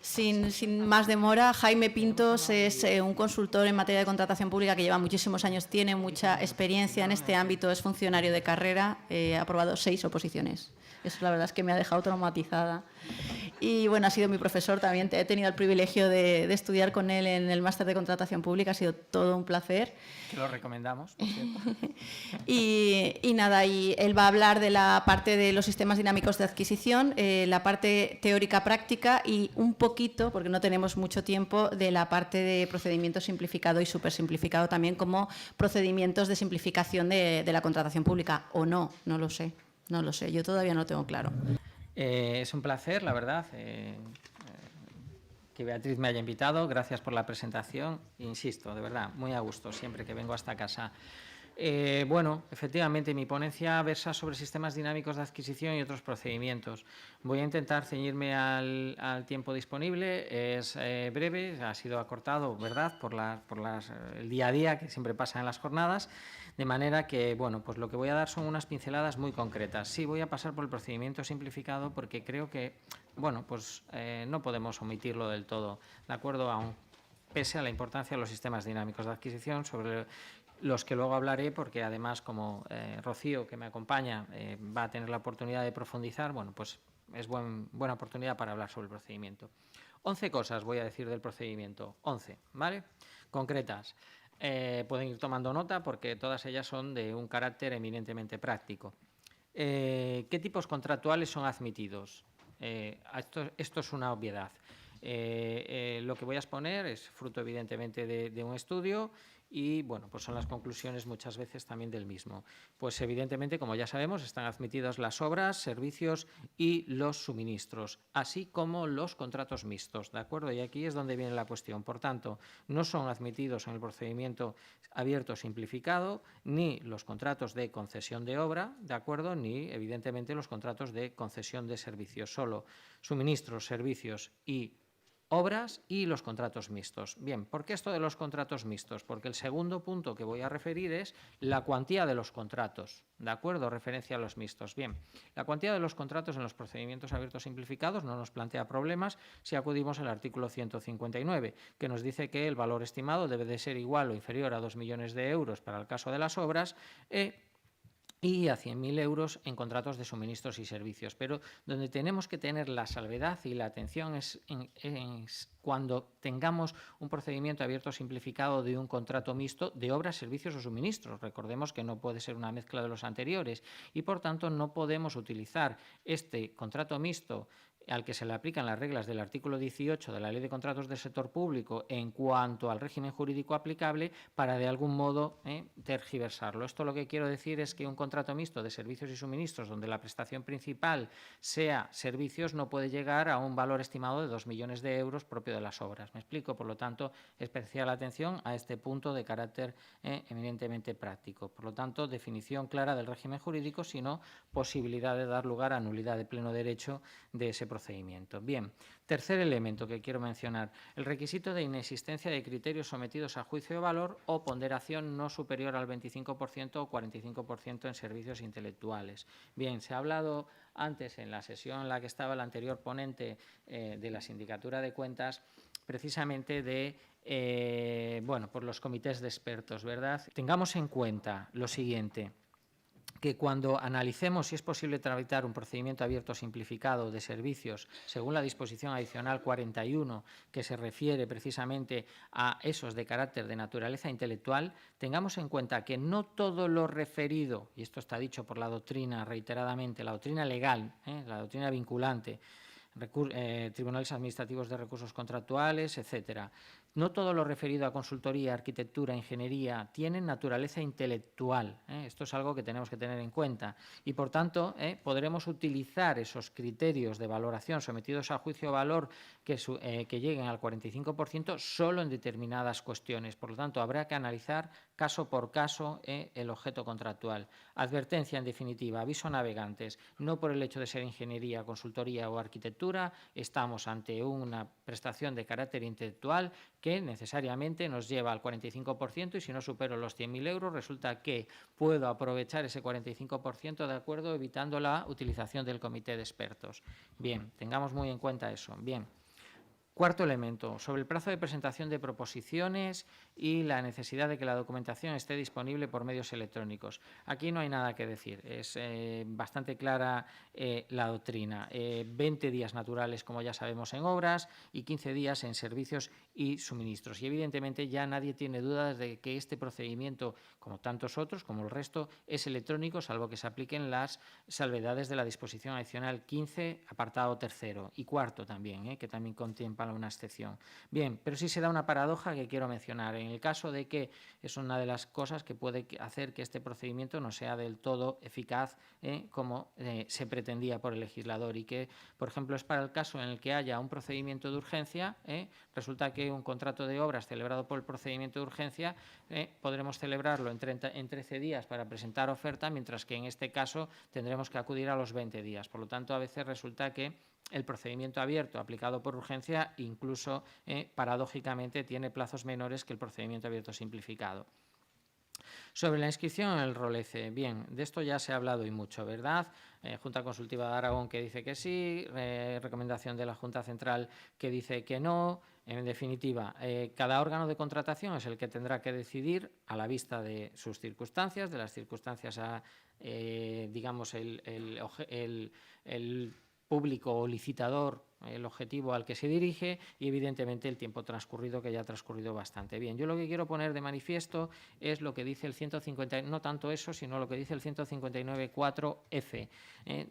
Sin más demora, Jaime Pintos es un consultor en materia de contratación pública que lleva muchísimos años, tiene mucha experiencia en este ámbito, es funcionario de carrera, ha aprobado 6 oposiciones. Eso la verdad es que me ha dejado traumatizada. Y bueno, ha sido mi profesor también, he tenido el privilegio de estudiar con él en el máster de contratación pública, ha sido todo un placer. Que lo recomendamos, por cierto. Y nada, y él va a hablar de la parte de los sistemas dinámicos de adquisición, la parte teórica práctica y un poquito, porque no tenemos mucho tiempo, de la parte de procedimiento simplificado y supersimplificado también como procedimientos de simplificación de la contratación pública. O no, no lo sé, no lo sé, yo todavía no lo tengo claro. Es un placer, la verdad, que Beatriz me haya invitado. Gracias por la presentación. Insisto, de verdad, muy a gusto siempre que vengo a esta casa. Bueno, efectivamente, mi ponencia versa sobre sistemas dinámicos de adquisición y otros procedimientos. Voy a intentar ceñirme al tiempo disponible. Es breve, ha sido acortado, ¿verdad?, por el día a día que siempre pasa en las jornadas. De manera que, bueno, pues lo que voy a dar son unas pinceladas muy concretas. Sí, voy a pasar por el procedimiento simplificado porque creo que, bueno, pues no podemos omitirlo del todo, ¿de acuerdo? Aun pese a la importancia de los sistemas dinámicos de adquisición, sobre los que luego hablaré, porque además, como Rocío, que me acompaña, va a tener la oportunidad de profundizar, bueno, pues es buena oportunidad para hablar sobre el procedimiento. 11 cosas voy a decir del procedimiento, 11, ¿vale? Concretas. Pueden ir tomando nota porque todas ellas son de un carácter eminentemente práctico. ¿Qué tipos contractuales son admitidos? Esto es una obviedad. Lo que voy a exponer es fruto evidentemente de un estudio y, bueno, pues son las conclusiones muchas veces también del mismo. Pues evidentemente, como ya sabemos, están admitidas las obras, servicios y los suministros, así como los contratos mixtos, ¿de acuerdo? Y aquí es donde viene la cuestión. Por tanto, no son admitidos en el procedimiento abierto simplificado ni los contratos de concesión de obra, ¿de acuerdo? Ni, evidentemente, los contratos de concesión de servicios. Solo suministros, servicios y obras y los contratos mixtos. Bien, ¿por qué esto de los contratos mixtos? Porque el segundo punto que voy a referir es la cuantía de los contratos, ¿de acuerdo? Referencia a los mixtos. Bien, la cuantía de los contratos en los procedimientos abiertos simplificados no nos plantea problemas si acudimos al artículo 159, que nos dice que el valor estimado debe de ser igual o inferior a 2 millones de euros para el caso de las obras y a 100.000 euros en contratos de suministros y servicios. Pero donde tenemos que tener la salvedad y la atención es cuando tengamos un procedimiento abierto simplificado de un contrato mixto de obras, servicios o suministros. Recordemos que no puede ser una mezcla de los anteriores y, por tanto, no podemos utilizar este contrato mixto al que se le aplican las reglas del artículo 18 de la Ley de Contratos del Sector Público en cuanto al régimen jurídico aplicable para de algún modo tergiversarlo. Esto lo que quiero decir es que un contrato mixto de servicios y suministros donde la prestación principal sea servicios no puede llegar a un valor estimado de 2 millones de euros propio de las obras. ¿Me explico? Por lo tanto, especial atención a este punto de carácter eminentemente práctico. Por lo tanto, definición clara del régimen jurídico, sino posibilidad de dar lugar a nulidad de pleno derecho de ese procedimiento. Bien, tercer elemento que quiero mencionar, el requisito de inexistencia de criterios sometidos a juicio de valor o ponderación no superior al 25% o 45% en servicios intelectuales. Bien, se ha hablado antes en la sesión en la que estaba el anterior ponente de la Sindicatura de Cuentas, precisamente de bueno, por los comités de expertos, ¿verdad? Tengamos en cuenta lo siguiente, que cuando analicemos si es posible tramitar un procedimiento abierto simplificado de servicios según la disposición adicional 41, que se refiere precisamente a esos de carácter de naturaleza intelectual, tengamos en cuenta que no todo lo referido, y esto está dicho por la doctrina reiteradamente, la doctrina legal, la doctrina vinculante, tribunales administrativos de recursos contractuales, etcétera. No todo lo referido a consultoría, arquitectura, ingeniería tiene naturaleza intelectual. Esto es algo que tenemos que tener en cuenta y, por tanto, podremos utilizar esos criterios de valoración sometidos a juicio de valor que lleguen al 45% solo en determinadas cuestiones. Por lo tanto, habrá que analizar caso por caso el objeto contractual. Advertencia, en definitiva, aviso a navegantes. No por el hecho de ser ingeniería, consultoría o arquitectura estamos ante una prestación de carácter intelectual que necesariamente nos lleva al 45% y si no supero los 100.000 euros resulta que puedo aprovechar ese 45% de acuerdo evitando la utilización del comité de expertos. Bien, tengamos muy en cuenta eso. Bien. Cuarto elemento, sobre el plazo de presentación de proposiciones y la necesidad de que la documentación esté disponible por medios electrónicos. Aquí no hay nada que decir, es bastante clara la doctrina. 20 días naturales, como ya sabemos, en obras y 15 días en servicios y suministros. Y evidentemente ya nadie tiene dudas de que este procedimiento, como tantos otros, como el resto, es electrónico, salvo que se apliquen las salvedades de la disposición adicional 15, apartado tercero, y cuarto también, que también contempla una excepción. Bien, pero sí se da una paradoja que quiero mencionar. En el caso de que es una de las cosas que puede hacer que este procedimiento no sea del todo eficaz como se pretendía por el legislador, y que, por ejemplo, es para el caso en el que haya un procedimiento de urgencia, resulta que un contrato de obras celebrado por el procedimiento de urgencia podremos celebrarlo en 13 días para presentar oferta, mientras que en este caso tendremos que acudir a los 20 días. Por lo tanto, a veces resulta que el procedimiento abierto aplicado por urgencia incluso paradójicamente tiene plazos menores que el procedimiento abierto simplificado. Sobre la inscripción en el ROLECE, bien, de esto ya se ha hablado y mucho, ¿verdad? Junta Consultiva de Aragón que dice que sí, recomendación de la Junta Central que dice que no. En definitiva, cada órgano de contratación es el que tendrá que decidir a la vista de sus circunstancias, de las circunstancias digamos, el público o licitador, el objetivo al que se dirige, y evidentemente el tiempo transcurrido, que ya ha transcurrido bastante bien. Yo lo que quiero poner de manifiesto es lo que dice el 150, no tanto eso, sino lo que dice el 159.4F.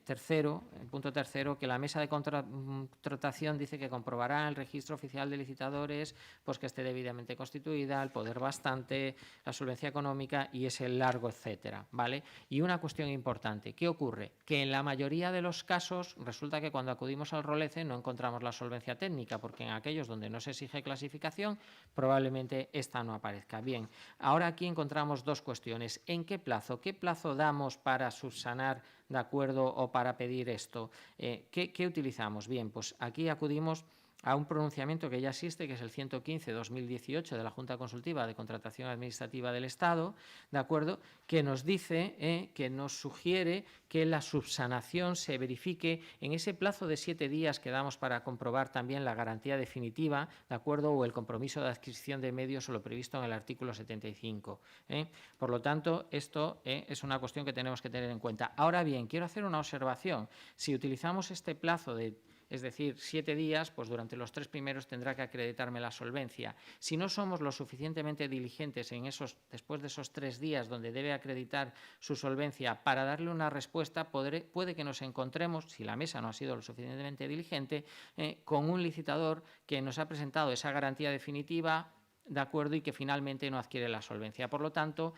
Tercero, el punto tercero, que la mesa de contratación dice que comprobará el registro oficial de licitadores, pues que esté debidamente constituida, el poder bastante, la solvencia económica y ese largo etcétera, ¿vale? Y una cuestión importante, ¿qué ocurre? Que en la mayoría de los casos resulta que cuando acudimos al ROLECE no encontramos la solvencia técnica, porque en aquellos donde no se exige clasificación probablemente esta no aparezca. Bien, ahora aquí encontramos dos cuestiones. ¿En qué plazo? ¿Qué plazo damos para subsanar, de acuerdo, o para pedir esto? ¿Qué utilizamos? Bien, pues aquí acudimos a un pronunciamiento que ya existe, que es el 115/2018 de la Junta Consultiva de Contratación Administrativa del Estado, ¿de acuerdo?, que nos dice, que nos sugiere que la subsanación se verifique en ese plazo de 7 días que damos para comprobar también la garantía definitiva, ¿de acuerdo?, o el compromiso de adquisición de medios o lo previsto en el artículo 75. Por lo tanto, esto es una cuestión que tenemos que tener en cuenta. Ahora bien, quiero hacer una observación. Si utilizamos este plazo es decir, 7 días, pues durante los 3 primeros tendrá que acreditarme la solvencia. Si no somos lo suficientemente diligentes después de esos 3 días donde debe acreditar su solvencia para darle una respuesta, puede que nos encontremos, si la mesa no ha sido lo suficientemente diligente, con un licitador que nos ha presentado esa garantía definitiva, ¿de acuerdo?, y que finalmente no adquiere la solvencia. Por lo tanto,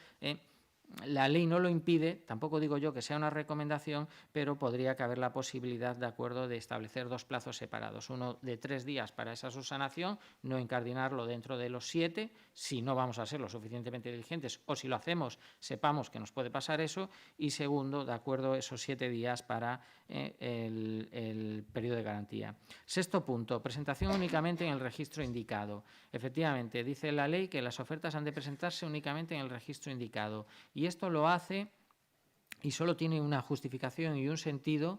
la ley no lo impide, tampoco digo yo que sea una recomendación, pero podría caber la posibilidad, de acuerdo, de establecer 2 plazos separados. Uno de 3 días para esa subsanación, no incardinarlo dentro de los 7, si no vamos a ser lo suficientemente diligentes, o si lo hacemos, sepamos que nos puede pasar eso. Y segundo, de acuerdo, esos 7 días para el periodo de garantía. Sexto punto, presentación únicamente en el registro indicado. Efectivamente, dice la ley que las ofertas han de presentarse únicamente en el registro indicado. Y esto lo hace, y solo tiene una justificación y un sentido,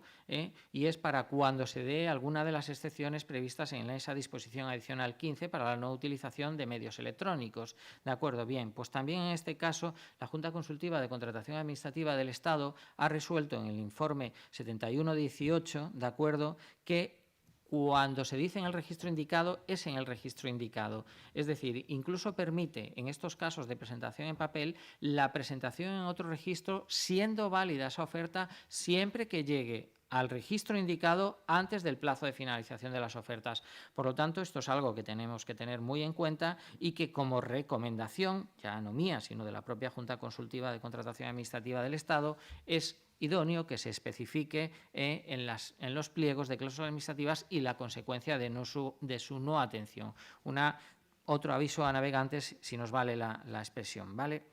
y es para cuando se dé alguna de las excepciones previstas en esa disposición adicional 15 para la no utilización de medios electrónicos. ¿De acuerdo? Bien, pues también en este caso la Junta Consultiva de Contratación Administrativa del Estado ha resuelto en el informe 7118, ¿de acuerdo?, que cuando se dice en el registro indicado, es en el registro indicado. Es decir, incluso permite, en estos casos de presentación en papel, la presentación en otro registro, siendo válida esa oferta siempre que llegue al registro indicado antes del plazo de finalización de las ofertas. Por lo tanto, esto es algo que tenemos que tener muy en cuenta y que, como recomendación, ya no mía, sino de la propia Junta Consultiva de Contratación Administrativa del Estado, es idóneo que se especifique en los pliegos de cláusulas administrativas y la consecuencia de su no atención. Otro aviso a navegantes, si nos vale la expresión, ¿vale?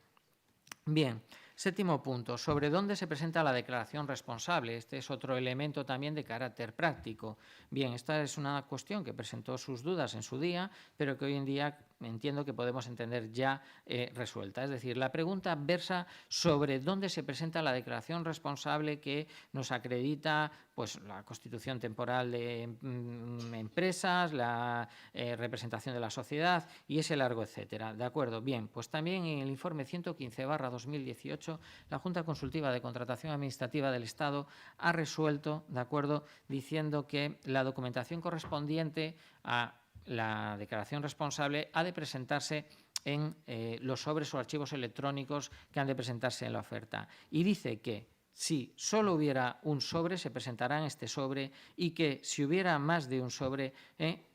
Bien, séptimo punto, sobre dónde se presenta la declaración responsable. Este es otro elemento también de carácter práctico. Bien, esta es una cuestión que presentó sus dudas en su día, pero que hoy en día entiendo que podemos entender ya resuelta. Es decir, la pregunta versa sobre dónde se presenta la declaración responsable que nos acredita pues, la constitución temporal de empresas, la representación de la sociedad y ese largo etcétera. ¿De acuerdo? Bien, pues también en el informe 115/2018, la Junta Consultiva de Contratación Administrativa del Estado ha resuelto, ¿de acuerdo?, diciendo que la documentación correspondiente a la declaración responsable ha de presentarse en los sobres o archivos electrónicos que han de presentarse en la oferta. Y dice que si solo hubiera un sobre, se presentará en este sobre y que si hubiera más de un sobre,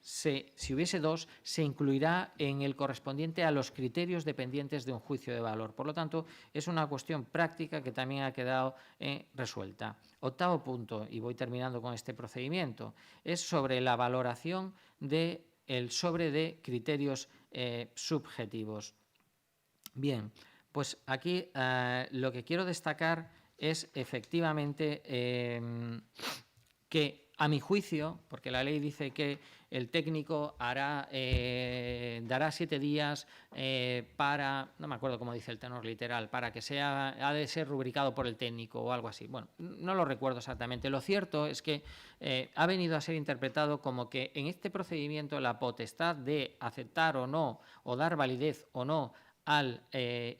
si hubiese dos, se incluirá en el correspondiente a los criterios dependientes de un juicio de valor. Por lo tanto, es una cuestión práctica que también ha quedado resuelta. Octavo punto, y voy terminando con este procedimiento, es sobre la valoración del sobre de criterios subjetivos. Bien, pues aquí lo que quiero destacar es efectivamente que, a mi juicio, porque la ley dice que el técnico dará 7 días para, no me acuerdo cómo dice el tenor literal, para que ha de ser rubricado por el técnico o algo así. Bueno, no lo recuerdo exactamente. Lo cierto es que ha venido a ser interpretado como que en este procedimiento la potestad de aceptar o no, o dar validez o no al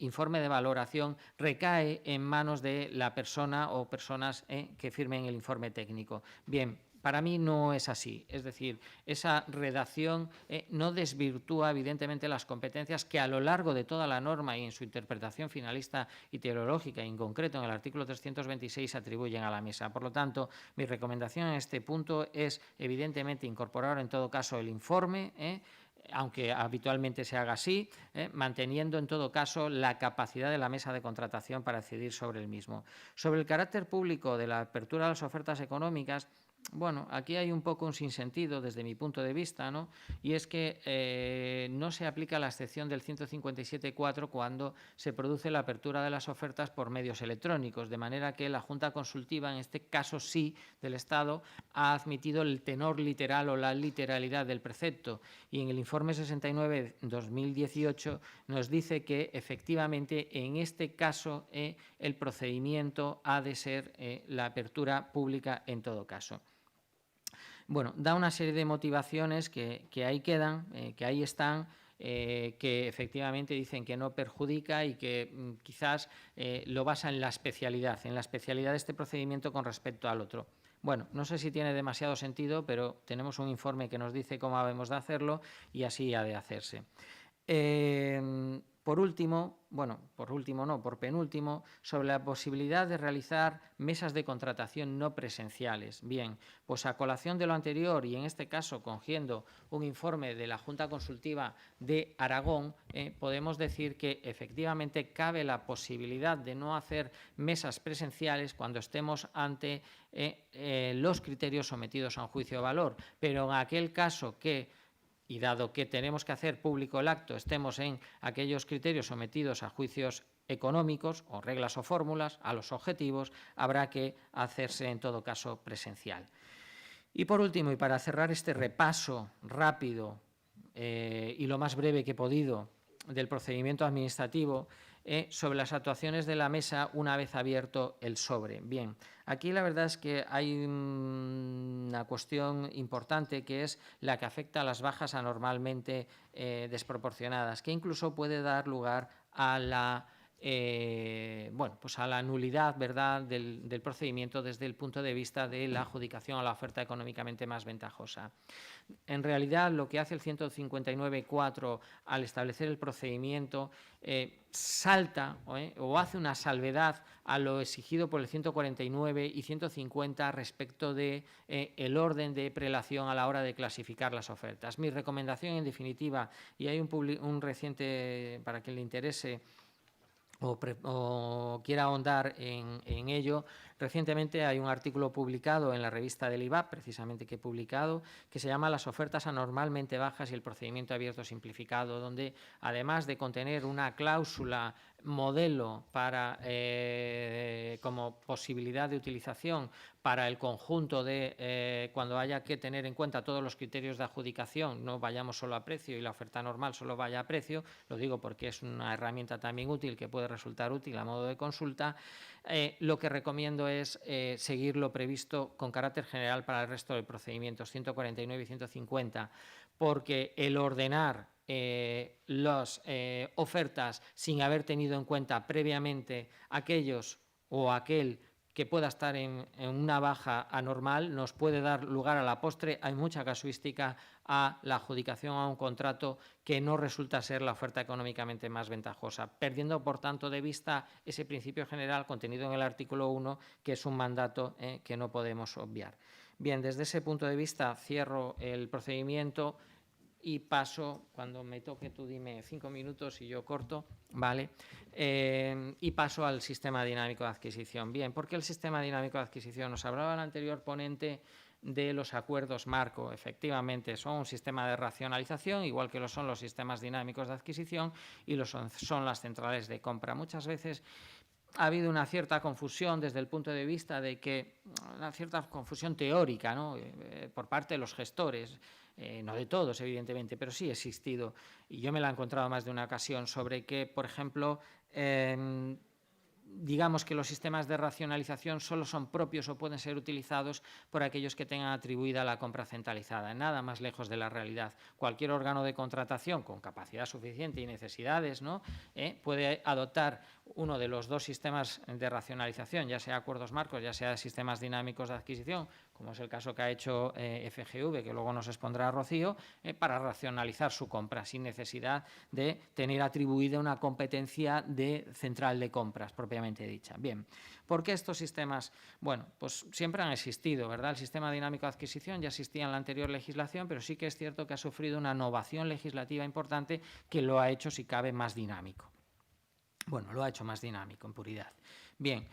informe de valoración recae en manos de la persona o personas que firmen el informe técnico. Bien, para mí no es así, es decir, esa redacción no desvirtúa evidentemente las competencias que a lo largo de toda la norma y en su interpretación finalista y teleológica, en concreto en el artículo 326, atribuyen a la mesa. Por lo tanto, mi recomendación en este punto es evidentemente incorporar en todo caso el informe, aunque habitualmente se haga así, manteniendo en todo caso la capacidad de la mesa de contratación para decidir sobre el mismo. Sobre el carácter público de la apertura a las ofertas económicas, bueno, aquí hay un poco un sinsentido desde mi punto de vista, ¿no? Y es que no se aplica la excepción del 157.4 cuando se produce la apertura de las ofertas por medios electrónicos, de manera que la Junta Consultiva, en este caso sí, del Estado, ha admitido el tenor literal o la literalidad del precepto, y en el informe 69/2018 nos dice que efectivamente en este caso el procedimiento ha de ser la apertura pública en todo caso. Bueno, da una serie de motivaciones que ahí quedan, que ahí están, que efectivamente dicen que no perjudica y que quizás lo basa en la especialidad de este procedimiento con respecto al otro. Bueno, no sé si tiene demasiado sentido, pero tenemos un informe que nos dice cómo habemos de hacerlo y así ha de hacerse. Por último, por penúltimo, sobre la posibilidad de realizar mesas de contratación no presenciales. Bien, pues a colación de lo anterior y en este caso cogiendo un informe de la Junta Consultiva de Aragón, podemos decir que efectivamente cabe la posibilidad de no hacer mesas presenciales cuando estemos ante los criterios sometidos a un juicio de valor, pero en aquel caso que, y dado que tenemos que hacer público el acto, estemos en aquellos criterios sometidos a juicios económicos o reglas o fórmulas, a los objetivos, habrá que hacerse en todo caso presencial. Y por último, y para cerrar este repaso rápido y lo más breve que he podido del procedimiento administrativo, sobre las actuaciones de la mesa una vez abierto el sobre. Bien, aquí la verdad es que hay una cuestión importante que es la que afecta a las bajas anormalmente desproporcionadas, que incluso puede dar lugar a la pues a la nulidad, ¿verdad?, del procedimiento desde el punto de vista de la adjudicación a la oferta económicamente más ventajosa. En realidad, lo que hace el 159.4 al establecer el procedimiento salta o hace una salvedad a lo exigido por el 149 y 150 respecto de el orden de prelación a la hora de clasificar las ofertas. Mi recomendación, en definitiva, y hay un reciente, para quien le interese o quiera ahondar en ello, Recientemente hay un artículo publicado en la revista del IVAP, precisamente que he publicado, que se llama Las ofertas anormalmente bajas y el procedimiento abierto simplificado, donde además de contener una cláusula modelo para, como posibilidad de utilización para el conjunto de cuando haya que tener en cuenta todos los criterios de adjudicación, no vayamos solo a precio y la oferta normal solo vaya a precio, lo digo porque es una herramienta también útil que puede resultar útil a modo de consulta. Lo que recomiendo es seguir lo previsto con carácter general para el resto de procedimientos 149 y 150, porque el ordenar las ofertas sin haber tenido en cuenta previamente aquellos o aquel que pueda estar en una baja anormal nos puede dar lugar a la postre, hay mucha casuística, a la adjudicación a un contrato que no resulta ser la oferta económicamente más ventajosa, perdiendo por tanto de vista ese principio general contenido en el artículo 1, que es un mandato que no podemos obviar. Bien, desde ese punto de vista cierro el procedimiento y paso, cuando me toque tú dime 5 minutos y yo corto, ¿vale? Y paso al sistema dinámico de adquisición. Bien, ¿por qué el sistema dinámico de adquisición? Nos hablaba el anterior ponente de los acuerdos marco. Efectivamente, son un sistema de racionalización, igual que lo son los sistemas dinámicos de adquisición y son las centrales de compra. Muchas veces ha habido una cierta confusión desde el punto de vista de que, una cierta confusión teórica, ¿no? Por parte de los gestores, no de todos, evidentemente, pero sí ha existido, y yo me la he encontrado más de una ocasión, sobre que, por ejemplo, digamos que los sistemas de racionalización solo son propios o pueden ser utilizados por aquellos que tengan atribuida la compra centralizada. Nada más lejos de la realidad. Cualquier órgano de contratación con capacidad suficiente y necesidades, ¿no? Puede adoptar uno de los dos sistemas de racionalización, ya sea acuerdos marcos, ya sea sistemas dinámicos de adquisición, como es el caso que ha hecho FGV, que luego nos expondrá Rocío, para racionalizar su compra, sin necesidad de tener atribuida una competencia de central de compras, propiamente dicha. Bien, ¿por qué estos sistemas? Bueno, pues siempre han existido, ¿verdad? El sistema dinámico de adquisición ya existía en la anterior legislación, pero sí que es cierto que ha sufrido una innovación legislativa importante que lo ha hecho, si cabe, más dinámico. Bueno, lo ha hecho más dinámico, en puridad. Bien,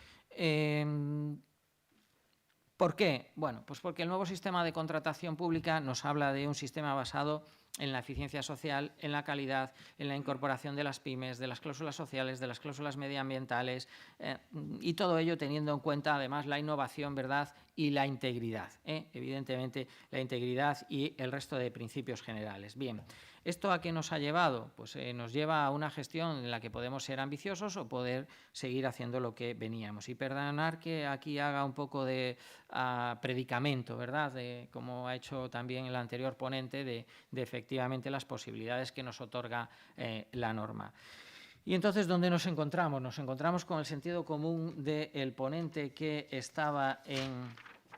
¿por qué? Bueno, pues porque el nuevo sistema de contratación pública nos habla de un sistema basado en la eficiencia social, en la calidad, en la incorporación de las pymes, de las cláusulas sociales, de las cláusulas medioambientales, y todo ello teniendo en cuenta además la innovación, ¿verdad?, y la integridad, evidentemente la integridad y el resto de principios generales. Bien, ¿esto a qué nos ha llevado? Pues nos lleva a una gestión en la que podemos ser ambiciosos o poder seguir haciendo lo que veníamos. Y perdonar que aquí haga un poco de predicamento, ¿verdad?, como ha hecho también el anterior ponente, de efectivamente las posibilidades que nos otorga la norma. Y entonces, ¿dónde nos encontramos? Nos encontramos con el sentido común del ponente que estaba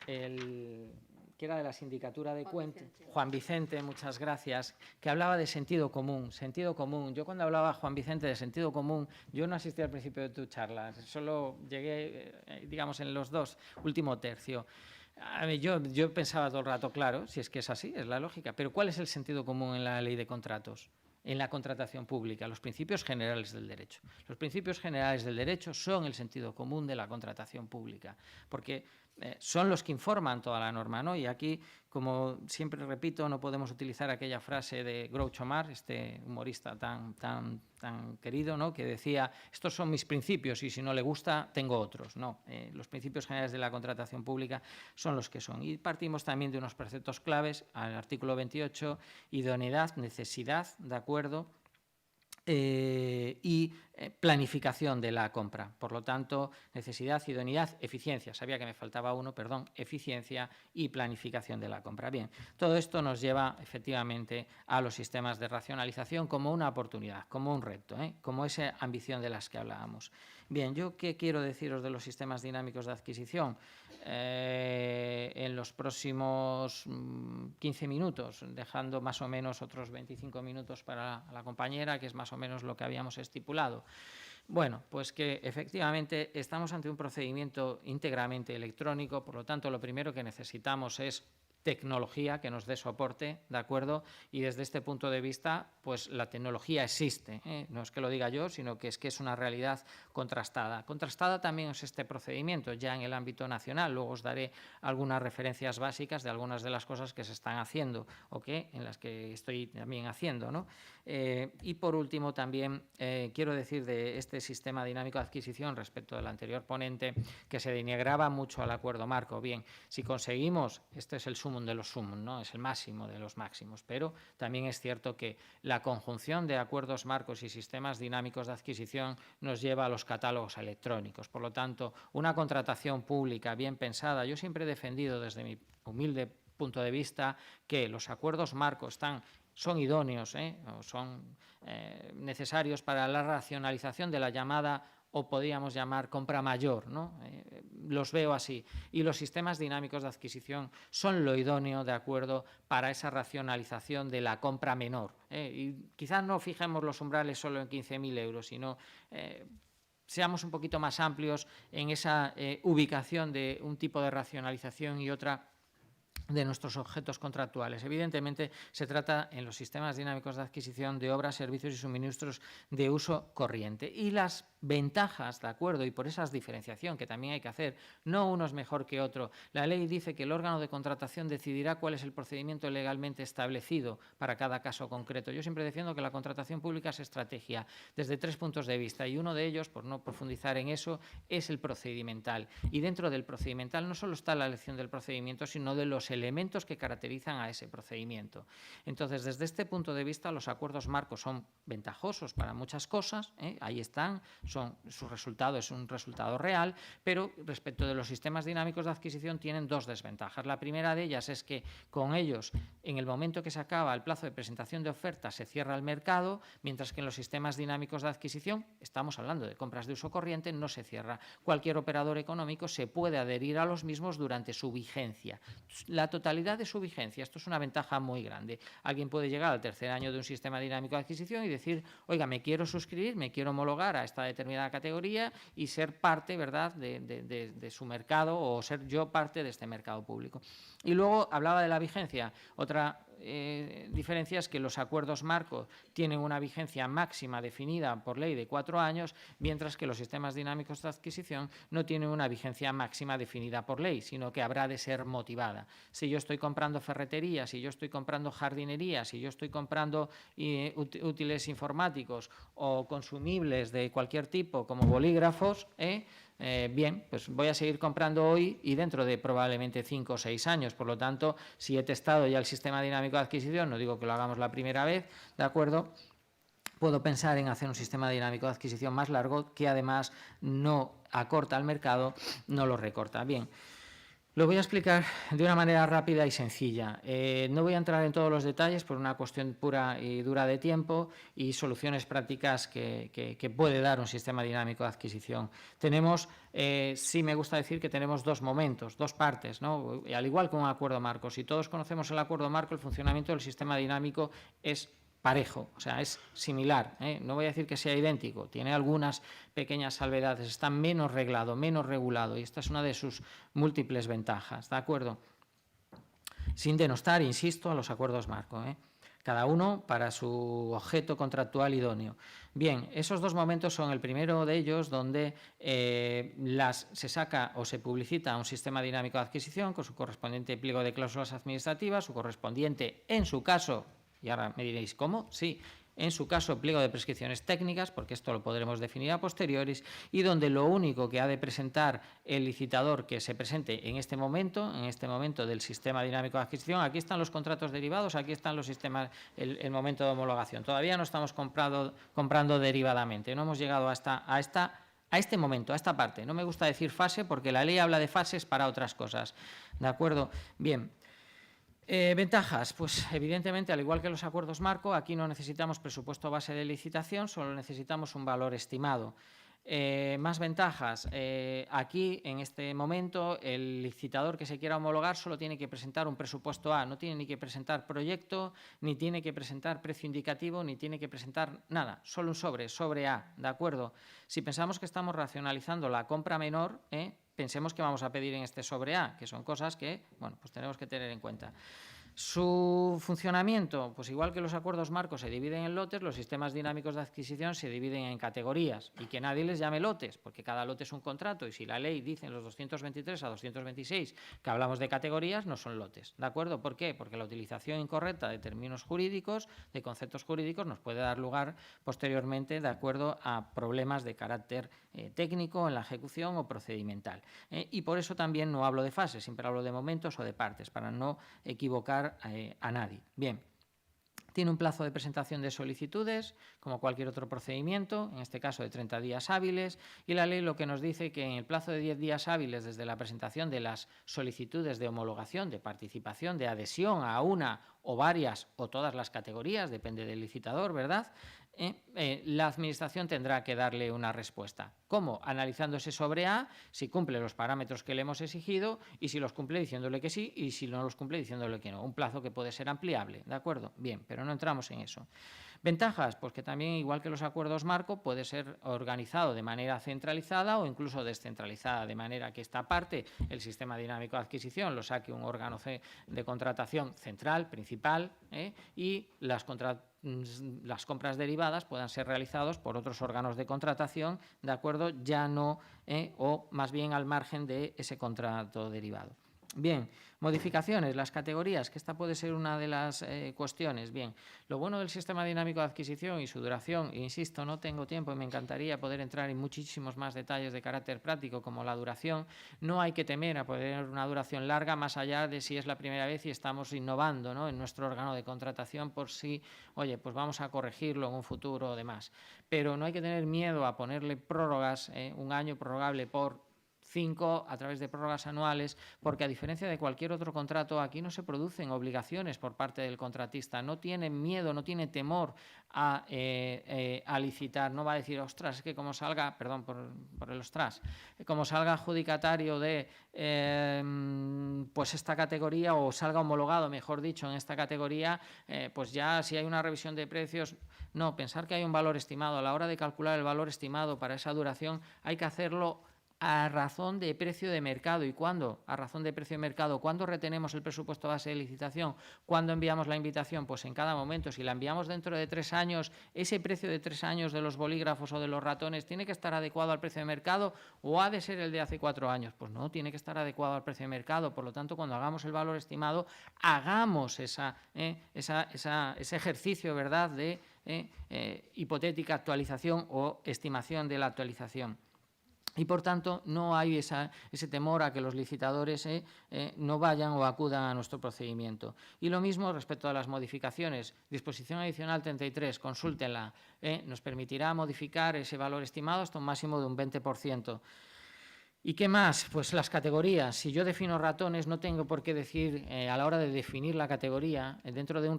que era de la Sindicatura de Cuentas, Juan Vicente, muchas gracias, que hablaba de sentido común, sentido común. Yo cuando hablaba, Juan Vicente, de sentido común, yo no asistí al principio de tu charla, solo llegué, digamos, en los dos último tercio. A ver, yo pensaba todo el rato, claro, si es que es así, es la lógica, pero ¿cuál es el sentido común en la ley de contratos? En la contratación pública, los principios generales del derecho. Los principios generales del derecho son el sentido común de la contratación pública, porque son los que informan toda la norma, ¿no? Y aquí, como siempre repito, no podemos utilizar aquella frase de Groucho Marx, este humorista tan querido, ¿no?, que decía, estos son mis principios y si no le gusta, tengo otros. No, los principios generales de la contratación pública son los que son. Y partimos también de unos preceptos claves, al artículo 28, idoneidad, necesidad, de acuerdo, y planificación de la compra. Por lo tanto, necesidad, idoneidad, eficiencia. Sabía que me faltaba uno, perdón, eficiencia y planificación de la compra. Bien, todo esto nos lleva efectivamente a los sistemas de racionalización como una oportunidad, como un reto, como esa ambición de las que hablábamos. Bien, ¿yo qué quiero deciros de los sistemas dinámicos de adquisición? En los próximos 15 minutos, dejando más o menos otros 25 minutos para la compañera, que es más o menos lo que habíamos estipulado. Bueno, pues que efectivamente estamos ante un procedimiento íntegramente electrónico, por lo tanto, lo primero que necesitamos es tecnología que nos dé soporte, ¿de acuerdo? Y desde este punto de vista, pues la tecnología existe, ¿eh? No es que lo diga yo, sino que es una realidad contrastada. Contrastada también es este procedimiento ya en el ámbito nacional. Luego os daré algunas referencias básicas de algunas de las cosas que se están haciendo o que en las que estoy también haciendo, ¿no? Y por último también quiero decir de este sistema dinámico de adquisición respecto del anterior ponente que se denigraba mucho al acuerdo marco. Bien, si conseguimos, este es el sumum de los sumum, ¿no? Es el máximo de los máximos, pero también es cierto que la conjunción de acuerdos marcos y sistemas dinámicos de adquisición nos lleva a los catálogos electrónicos. Por lo tanto, una contratación pública bien pensada, yo siempre he defendido desde mi humilde punto de vista que los acuerdos marcos son idóneos, o son necesarios para la racionalización de la llamada o podríamos llamar compra mayor, ¿no? Los veo así. Y los sistemas dinámicos de adquisición son lo idóneo, de acuerdo, para esa racionalización de la compra menor. Y quizás no fijemos los umbrales solo en 15.000 euros, sino seamos un poquito más amplios en esa ubicación de un tipo de racionalización y otra de nuestros objetos contractuales. Evidentemente, se trata en los sistemas dinámicos de adquisición de obras, servicios y suministros de uso corriente. Y las ventajas, ¿de acuerdo? Y por esa diferenciación que también hay que hacer, no uno es mejor que otro. La ley dice que el órgano de contratación decidirá cuál es el procedimiento legalmente establecido para cada caso concreto. Yo siempre defiendo que la contratación pública es estrategia desde 3 puntos de vista y uno de ellos, por no profundizar en eso, es el procedimental. Y dentro del procedimental no solo está la elección del procedimiento, sino de los elementos que caracterizan a ese procedimiento. Entonces, desde este punto de vista, los acuerdos marcos son ventajosos para muchas cosas, ahí están, su resultado es un resultado real, pero respecto de los sistemas dinámicos de adquisición tienen dos desventajas. La primera de ellas es que con ellos, en el momento que se acaba el plazo de presentación de ofertas, se cierra el mercado, mientras que en los sistemas dinámicos de adquisición, estamos hablando de compras de uso corriente, no se cierra. Cualquier operador económico se puede adherir a los mismos durante su vigencia. La totalidad de su vigencia, esto es una ventaja muy grande. Alguien puede llegar al tercer año de un sistema dinámico de adquisición y decir, oiga, me quiero suscribir, me quiero homologar a esta determinada categoría y ser parte, ¿verdad?, de su mercado o ser yo parte de este mercado público. Y luego hablaba de la vigencia. Otra diferencia es que los acuerdos marco tienen una vigencia máxima definida por ley de 4 años, mientras que los sistemas dinámicos de adquisición no tienen una vigencia máxima definida por ley, sino que habrá de ser motivada. Si yo estoy comprando ferretería, si yo estoy comprando jardinería, si yo estoy comprando útiles informáticos o consumibles de cualquier tipo como bolígrafos, bien, pues voy a seguir comprando hoy y dentro de probablemente 5 o 6 años. Por lo tanto, si he testado ya el sistema dinámico de adquisición, no digo que lo hagamos la primera vez, ¿de acuerdo?, puedo pensar en hacer un sistema dinámico de adquisición más largo que además no acorta el mercado, no lo recorta. Bien. Lo voy a explicar de una manera rápida y sencilla. No voy a entrar en todos los detalles por una cuestión pura y dura de tiempo y soluciones prácticas que puede dar un sistema dinámico de adquisición. Tenemos, sí me gusta decir que tenemos dos momentos, dos partes, ¿no? Al igual que un acuerdo marco. Si todos conocemos el acuerdo marco, el funcionamiento del sistema dinámico es parejo, o sea, es similar, no voy a decir que sea idéntico, tiene algunas pequeñas salvedades, está menos reglado, menos regulado y esta es una de sus múltiples ventajas, ¿de acuerdo? Sin denostar, insisto, a los acuerdos marco, cada uno para su objeto contractual idóneo. Bien, esos dos momentos son el primero de ellos donde se saca o se publicita un sistema dinámico de adquisición con su correspondiente pliego de cláusulas administrativas, su correspondiente, en su caso, y ahora me diréis, ¿cómo? Sí, en su caso, pliego de prescripciones técnicas, porque esto lo podremos definir a posteriores, y donde lo único que ha de presentar el licitador que se presente en este momento del sistema dinámico de adquisición, aquí están los contratos derivados, aquí están los sistemas, el momento de homologación. Todavía no estamos comprando derivadamente, no hemos llegado a este momento, a esta parte. No me gusta decir fase porque la ley habla de fases para otras cosas. ¿De acuerdo? Bien. Ventajas, pues evidentemente, al igual que los acuerdos marco, aquí no necesitamos presupuesto base de licitación, solo necesitamos un valor estimado. Más ventajas, aquí en este momento el licitador que se quiera homologar solo tiene que presentar un presupuesto A, no tiene ni que presentar proyecto, ni tiene que presentar precio indicativo, ni tiene que presentar nada, solo un sobre A, ¿de acuerdo? Si pensamos que estamos racionalizando la compra menor, pensemos que vamos a pedir en este sobre A, que son cosas que, bueno, pues tenemos que tener en cuenta. Su funcionamiento, pues igual que los acuerdos marcos se dividen en lotes, los sistemas dinámicos de adquisición se dividen en categorías, y que nadie les llame lotes, porque cada lote es un contrato, y si la ley dice en los 223 a 226 que hablamos de categorías, no son lotes, ¿de acuerdo? ¿Por qué? Porque la utilización incorrecta de términos jurídicos, de conceptos jurídicos, nos puede dar lugar posteriormente, de acuerdo a problemas de carácter técnico en la ejecución o procedimental. Y por eso también no hablo de fases, siempre hablo de momentos o de partes, para no equivocar a nadie. Bien, tiene un plazo de presentación de solicitudes, como cualquier otro procedimiento, en este caso de 30 días hábiles, y la ley lo que nos dice que en el plazo de 10 días hábiles desde la presentación de las solicitudes de homologación, de participación, de adhesión a una o varias o todas las categorías, depende del licitador, ¿verdad?, la Administración tendrá que darle una respuesta. ¿Cómo? Analizando ese sobre A, si cumple los parámetros que le hemos exigido, y si los cumple diciéndole que sí, y si no los cumple diciéndole que no. Un plazo que puede ser ampliable, ¿de acuerdo? Bien, pero no entramos en eso. Ventajas, pues que también, igual que los acuerdos marco, puede ser organizado de manera centralizada o incluso descentralizada, de manera que esta parte, el sistema dinámico de adquisición, lo saque un órgano de contratación central, principal, y las compras derivadas puedan ser realizadas por otros órganos de contratación, ¿de acuerdo? Ya no, o más bien al margen de ese contrato derivado. Bien, modificaciones, las categorías, que esta puede ser una de las cuestiones. Bien, lo bueno del sistema dinámico de adquisición y su duración, insisto, no tengo tiempo y me encantaría poder entrar en muchísimos más detalles de carácter práctico, como la duración. No hay que temer a poder una duración larga, más allá de si es la primera vez y estamos innovando, ¿no?, en nuestro órgano de contratación, por si, oye, pues vamos a corregirlo en un futuro o demás. Pero no hay que tener miedo a ponerle prórrogas, un año prorrogable por 5 a través de prórrogas anuales, porque a diferencia de cualquier otro contrato, aquí no se producen obligaciones por parte del contratista, no tiene miedo, no tiene temor a licitar, no va a decir, ostras, es que como salga, perdón por el ostras, como salga adjudicatario de pues esta categoría, o salga homologado, mejor dicho, en esta categoría, pues ya si hay una revisión de precios. No, pensar que hay un valor estimado, a la hora de calcular el valor estimado para esa duración hay que hacerlo a razón de precio de mercado. ¿Y cuándo? A razón de precio de mercado. ¿Cuándo retenemos el presupuesto base de licitación? ¿Cuándo enviamos la invitación? Pues en cada momento. Si la enviamos dentro de 3 años, ese precio de 3 años de los bolígrafos o de los ratones tiene que estar adecuado al precio de mercado, o ha de ser el de hace 4 años. Pues no, tiene que estar adecuado al precio de mercado. Por lo tanto, cuando hagamos el valor estimado, hagamos ese ejercicio, ¿verdad?, de hipotética actualización o estimación de la actualización. Y, por tanto, no hay ese temor a que los licitadores no vayan o acudan a nuestro procedimiento. Y lo mismo respecto a las modificaciones. Disposición adicional 33, consúltenla. Nos permitirá modificar ese valor estimado hasta un máximo de un 20%. ¿Y qué más? Pues las categorías. Si yo defino ratones, no tengo por qué decir, a la hora de definir la categoría, dentro de un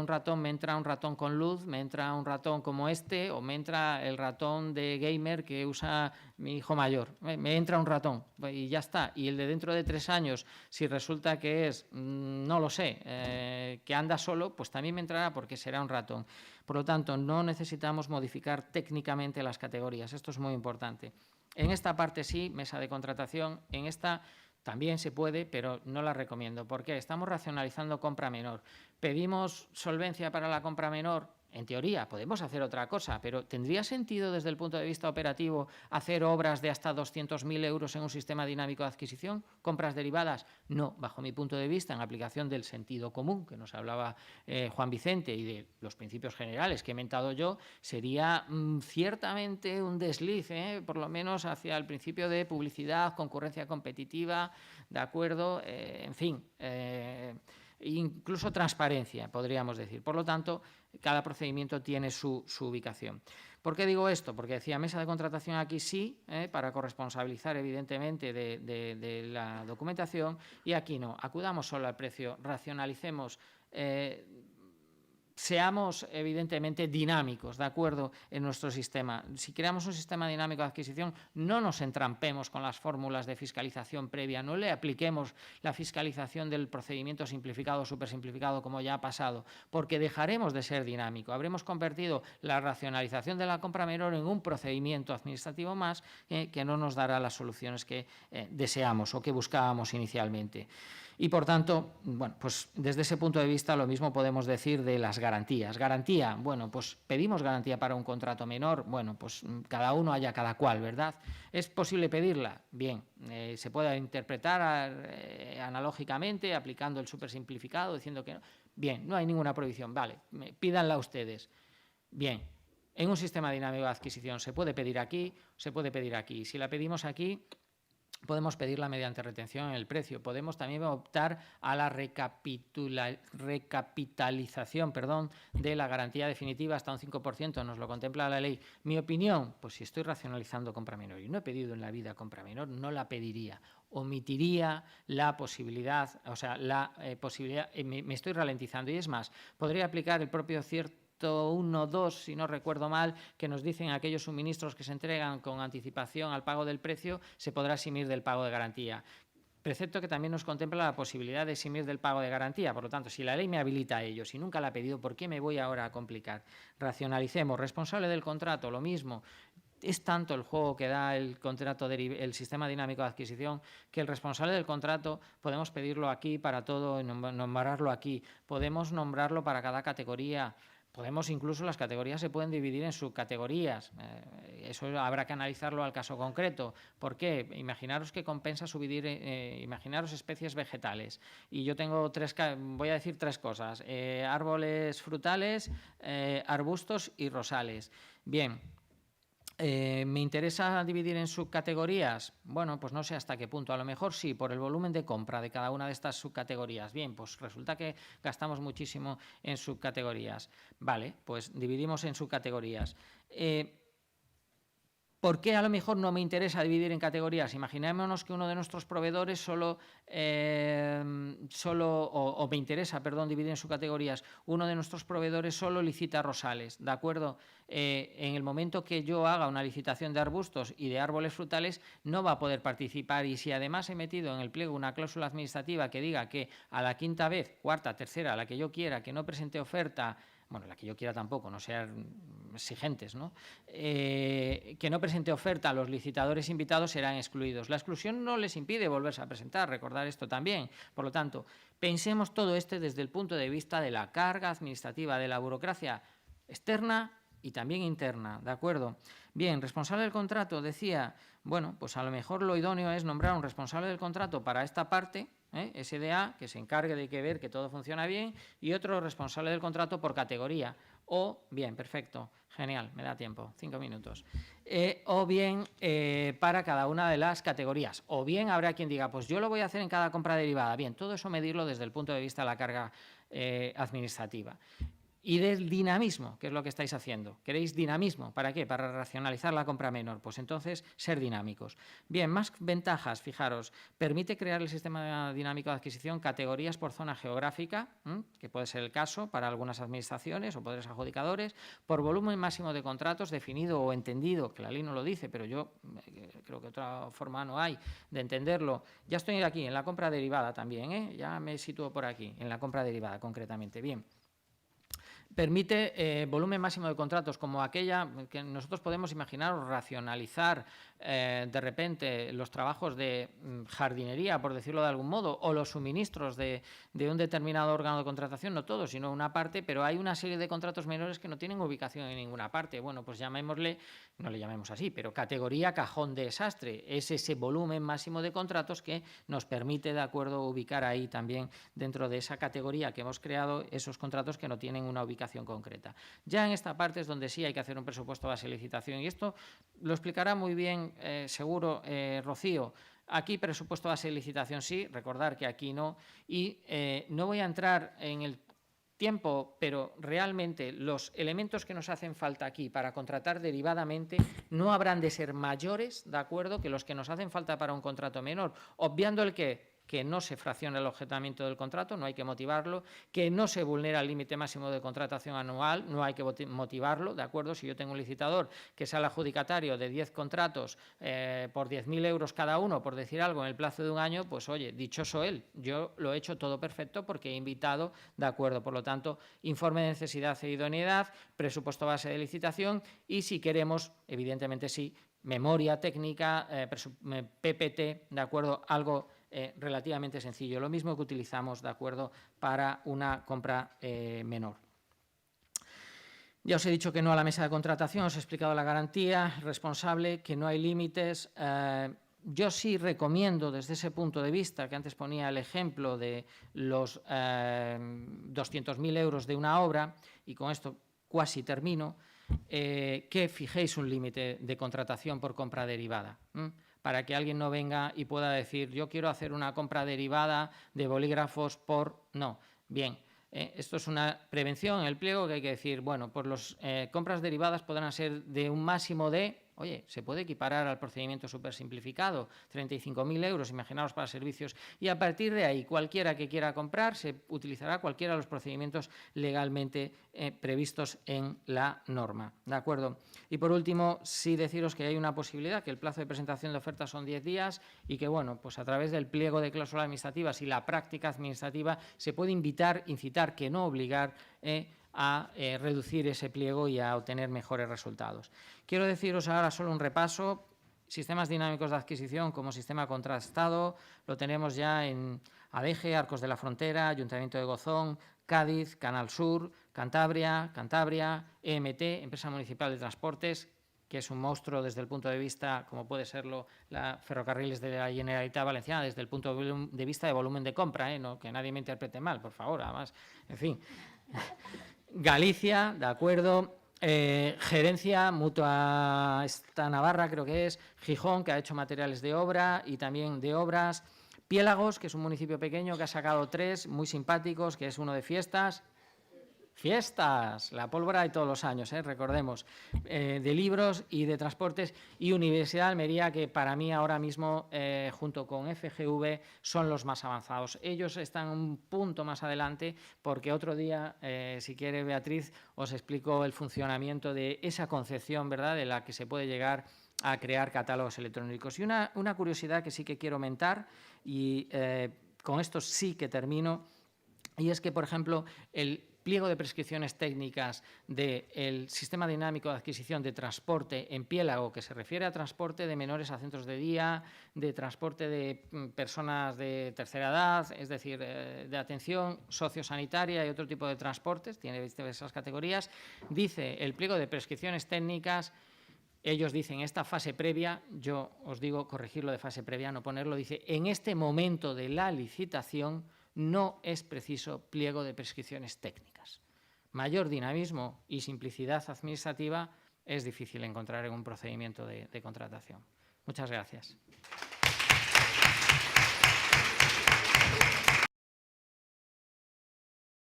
ratón me entra un ratón con luz, me entra un ratón como este, o me entra el ratón de gamer que usa mi hijo mayor. Me entra un ratón y ya está. Y el de dentro de 3 años, si resulta que es, no lo sé, que anda solo, pues también me entrará, porque será un ratón. Por lo tanto, no necesitamos modificar técnicamente las categorías. Esto es muy importante. En esta parte sí, mesa de contratación, en esta también se puede, pero no la recomiendo. ¿Por qué? Estamos racionalizando compra menor. ¿Pedimos solvencia para la compra menor? En teoría, podemos hacer otra cosa, pero ¿tendría sentido desde el punto de vista operativo hacer obras de hasta 200.000 euros en un sistema dinámico de adquisición? ¿Compras derivadas? No, bajo mi punto de vista, en aplicación del sentido común, que nos hablaba Juan Vicente, y de los principios generales que he mentado yo, sería ciertamente un desliz, por lo menos hacia el principio de publicidad, concurrencia competitiva, ¿de acuerdo? En fin, incluso transparencia, podríamos decir. Por lo tanto, cada procedimiento tiene su ubicación. ¿Por qué digo esto? Porque decía, mesa de contratación aquí sí, para corresponsabilizar evidentemente de la documentación, y aquí no. Acudamos solo al precio, racionalicemos seamos evidentemente dinámicos, ¿de acuerdo?, en nuestro sistema. Si creamos un sistema dinámico de adquisición, no nos entrampemos con las fórmulas de fiscalización previa, no le apliquemos la fiscalización del procedimiento simplificado o supersimplificado como ya ha pasado, porque dejaremos de ser dinámico. Habremos convertido la racionalización de la compra menor en un procedimiento administrativo más que no nos dará las soluciones que deseamos o que buscábamos inicialmente. Y, por tanto, bueno, pues desde ese punto de vista lo mismo podemos decir de las garantías. Garantía, bueno, pues pedimos garantía para un contrato menor, bueno, pues cada uno haya cada cual, ¿verdad? ¿Es posible pedirla? Bien, se puede interpretar analógicamente, aplicando el supersimplificado, diciendo que no. Bien, no hay ninguna prohibición, vale, pídanla ustedes. Bien, en un sistema dinámico de adquisición se puede pedir aquí, se puede pedir aquí. Si la pedimos aquí, podemos pedirla mediante retención en el precio. Podemos también optar a la recapitalización de la garantía definitiva hasta un 5%. Nos lo contempla la ley. Mi opinión, pues si estoy racionalizando compra menor y no he pedido en la vida compra menor, no la pediría. Omitiría la posibilidad, o sea, me estoy ralentizando. Y es más, podría aplicar el propio 1, 2, si no recuerdo mal, que nos dicen aquellos suministros que se entregan con anticipación al pago del precio, se podrá eximir del pago de garantía. Precepto que también nos contempla la posibilidad de eximir del pago de garantía. Por lo tanto, si la ley me habilita a ello, si nunca la he pedido, ¿por qué me voy ahora a complicar? Racionalicemos. Responsable del contrato, lo mismo. Es tanto el juego que da el sistema dinámico de adquisición, que el responsable del contrato podemos pedirlo aquí para todo, nombrarlo aquí. Podemos nombrarlo para cada categoría. Podemos, incluso las categorías se pueden dividir en subcategorías. Eso habrá que analizarlo al caso concreto. ¿Por qué? Imaginaros que compensa imaginaros especies vegetales. Y yo tengo voy a decir tres cosas: árboles frutales, arbustos y rosales. Bien. ¿Me interesa dividir en subcategorías? Bueno, pues no sé hasta qué punto. A lo mejor sí, por el volumen de compra de cada una de estas subcategorías. Bien, pues resulta que gastamos muchísimo en subcategorías. Vale, pues dividimos en subcategorías. ¿Por qué a lo mejor no me interesa dividir en categorías? Imaginémonos que uno de nuestros proveedores me interesa, dividir en subcategorías. Uno de nuestros proveedores solo licita rosales, ¿de acuerdo? En el momento que yo haga una licitación de arbustos y de árboles frutales, no va a poder participar. Y si además he metido en el pliego una cláusula administrativa que diga que a la quinta vez, cuarta, tercera, la que yo quiera, que no presente oferta, bueno, la que yo quiera tampoco, no sean exigentes, ¿no? Que no presente oferta a los licitadores invitados, serán excluidos. La exclusión no les impide volverse a presentar, recordar esto también. Por lo tanto, pensemos todo esto desde el punto de vista de la carga administrativa, de la burocracia externa y también interna, ¿de acuerdo? Bien, responsable del contrato, decía, bueno, pues a lo mejor lo idóneo es nombrar un responsable del contrato para esta parte, SDA, que se encargue de ver que todo funciona bien, y otro responsable del contrato por categoría. O, bien, perfecto, genial, me da tiempo, 5 minutos. O bien para cada una de las categorías. O bien habrá quien diga, pues yo lo voy a hacer en cada compra derivada. Bien, todo eso medirlo desde el punto de vista de la carga administrativa. Y del dinamismo, que es lo que estáis haciendo. ¿Queréis dinamismo? ¿Para qué? Para racionalizar la compra menor. Pues entonces, ser dinámicos. Bien, más ventajas, fijaros. Permite crear el sistema dinámico de adquisición categorías por zona geográfica, que puede ser el caso para algunas administraciones o poderes adjudicadores, por volumen máximo de contratos definido o entendido, que la ley no lo dice, pero yo creo que otra forma no hay de entenderlo. Ya estoy aquí, en la compra derivada también, ya me sitúo por aquí, en la compra derivada concretamente. Bien. Permite volumen máximo de contratos, como aquella que nosotros podemos imaginar o racionalizar de repente los trabajos de jardinería, por decirlo de algún modo, o los suministros de un determinado órgano de contratación, no todos, sino una parte, pero hay una serie de contratos menores que no tienen ubicación en ninguna parte. Bueno, pues llamémosle, no le llamemos así, pero categoría cajón de desastre. Es ese volumen máximo de contratos que nos permite, de acuerdo, ubicar ahí también dentro de esa categoría que hemos creado esos contratos que no tienen una ubicación concreta. Ya en esta parte es donde sí hay que hacer un presupuesto base de licitación, y esto lo explicará muy bien seguro Rocío. Aquí presupuesto base de licitación sí, recordar que aquí no, y no voy a entrar en el tiempo, pero realmente los elementos que nos hacen falta aquí para contratar derivadamente no habrán de ser mayores, ¿de acuerdo?, que los que nos hacen falta para un contrato menor, obviando el que que no se fracciona el objetamiento del contrato, no hay que motivarlo, que no se vulnera el límite máximo de contratación anual, no hay que motivarlo, ¿de acuerdo? Si yo tengo un licitador que sea el adjudicatario de 10 contratos por 10.000 euros cada uno, por decir algo, en el plazo de un año, pues oye, dichoso él, yo lo he hecho todo perfecto porque he invitado, ¿de acuerdo? Por lo tanto, informe de necesidad e idoneidad, presupuesto base de licitación y si queremos, evidentemente sí, memoria técnica, PPT, ¿de acuerdo? Algo relativamente sencillo, lo mismo que utilizamos, ¿de acuerdo?, para una compra menor. Ya os he dicho que no a la mesa de contratación, os he explicado la garantía responsable, que no hay límites. Yo sí recomiendo desde ese punto de vista, que antes ponía el ejemplo de los 200.000 euros de una obra, y con esto casi termino, que fijéis un límite de contratación por compra derivada, para que alguien no venga y pueda decir yo quiero hacer una compra derivada de bolígrafos por... No, bien, esto es una prevención en el pliego que hay que decir, bueno, pues las compras derivadas podrán ser de un máximo de... Oye, se puede equiparar al procedimiento súper simplificado, 35.000 euros, imaginaos para servicios, y a partir de ahí cualquiera que quiera comprar se utilizará cualquiera de los procedimientos legalmente previstos en la norma, ¿de acuerdo? Y por último, sí deciros que hay una posibilidad, que el plazo de presentación de ofertas son 10 días y que, bueno, pues a través del pliego de cláusulas administrativas y la práctica administrativa se puede incitar, que no obligar, a reducir ese pliego y a obtener mejores resultados. Quiero deciros ahora solo un repaso. Sistemas dinámicos de adquisición como sistema contrastado lo tenemos ya en ADEGE, Arcos de la Frontera, Ayuntamiento de Gozón, Cádiz, Canal Sur, Cantabria, EMT, Empresa Municipal de Transportes, que es un monstruo desde el punto de vista, como puede serlo la Ferrocarriles de la Generalitat Valenciana, desde el punto de vista de volumen de compra, no, que nadie me interprete mal, por favor, además, en fin. Galicia, de acuerdo, Gerencia, Mutua esta Navarra, creo que es, Gijón, que ha hecho materiales de obra y también de obras, Piélagos, que es un municipio pequeño que ha sacado 3 muy simpáticos, que es uno de fiestas, la pólvora de todos los años, recordemos, de libros y de transportes, y Universidad de Almería, que para mí ahora mismo, junto con FGV, son los más avanzados. Ellos están un punto más adelante, porque otro día, si quiere Beatriz, os explico el funcionamiento de esa concepción, ¿verdad?, de la que se puede llegar a crear catálogos electrónicos. Y una curiosidad que sí que quiero aumentar, y con esto sí que termino, y es que, por ejemplo, el pliego de prescripciones técnicas del sistema dinámico de adquisición de transporte en Piélago, que se refiere a transporte de menores a centros de día, de transporte de personas de tercera edad, es decir, de atención sociosanitaria y otro tipo de transportes, tiene esas categorías, dice el pliego de prescripciones técnicas. Ellos dicen esta fase previa, yo os digo corregirlo de fase previa, no ponerlo, dice en este momento de la licitación no es preciso pliego de prescripciones técnicas. Mayor dinamismo y simplicidad administrativa es difícil encontrar en un procedimiento de contratación. Muchas gracias.